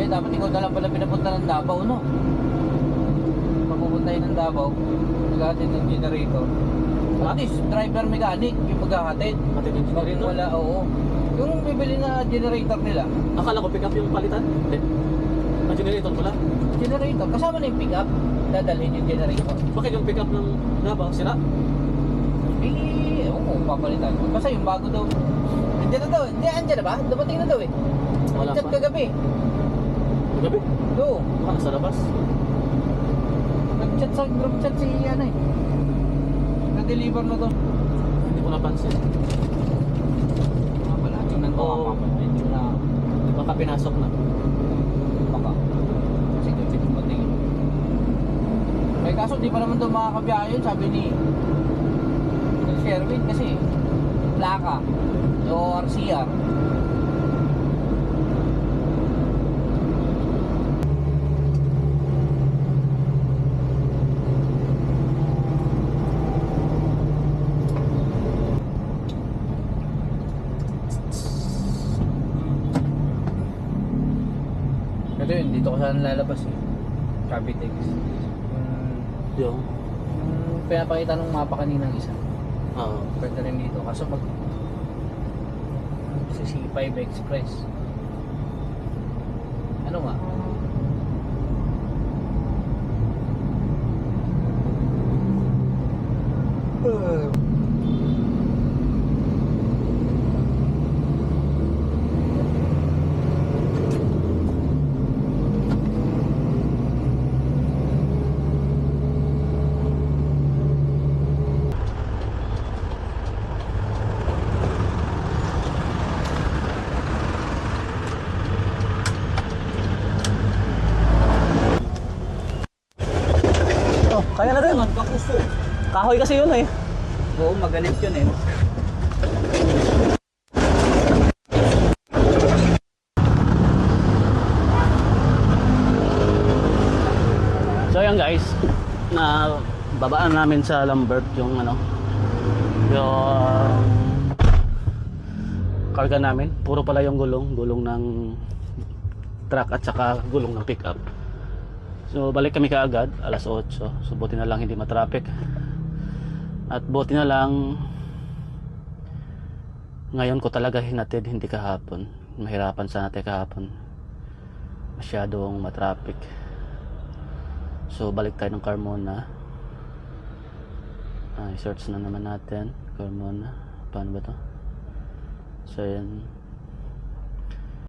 dapat ikaw na lang pala pinapunta ng Davao, no? Papupunta yun ng Davao, naghahatid ng generator. At least, driver mechanic yung maghahatid. Hatid yung generator? Wala, oo. Yung bibili na generator nila. Akala ko pick up yung palitan. Hindi. Ang generator pala. Generator, kasama na yung pick up. Dadalhin yung generator. Bakit yung pick up ng Davao sira? Eh, oo, papalitan. Basta yung bago daw. Andiyan na daw. Hindi, andiyan na ba? Dumating na daw eh. Wala Nag-chat pa. kagabi. Gabi? Oo. Baka sa labas. Nag-chat sa group chat si ano eh. Na-deliver na to. Hindi ko napansin. Pala, tingnan ko Oo. nga papala. Hindi ko na Baka pinasok na. baka. Kasi kung check mo tingin. Eh kaso di pa naman daw makakabiyahe yun, sabi ni Sherwin kasi plaka o RCR. Ito yun, dito ko saan lalabas eh. Cavitex. Yung? Yung pinapakita ng mapa kaninang isa. Oo. Pwede rin dito. Kaso mag sa C5 Express. Ano nga? Oh, kaya na rin. Kahoy kasi yun eh. Oo, magalit yun eh. So yan guys, na babaan namin sa Lambert yung ano, yung karga namin. Puro pala yung gulong ng truck at saka gulong ng pickup. So balik kami kaagad alas 8. So buti na lang hindi matraffic. At buti na lang ngayon ko talaga hinatid, hindi kahapon. Mahirapan sana tayo kahapon. Masyadong matraffic. So balik tayo ng Carmona. I-search na naman natin Carmona. Paano ba to? So yan.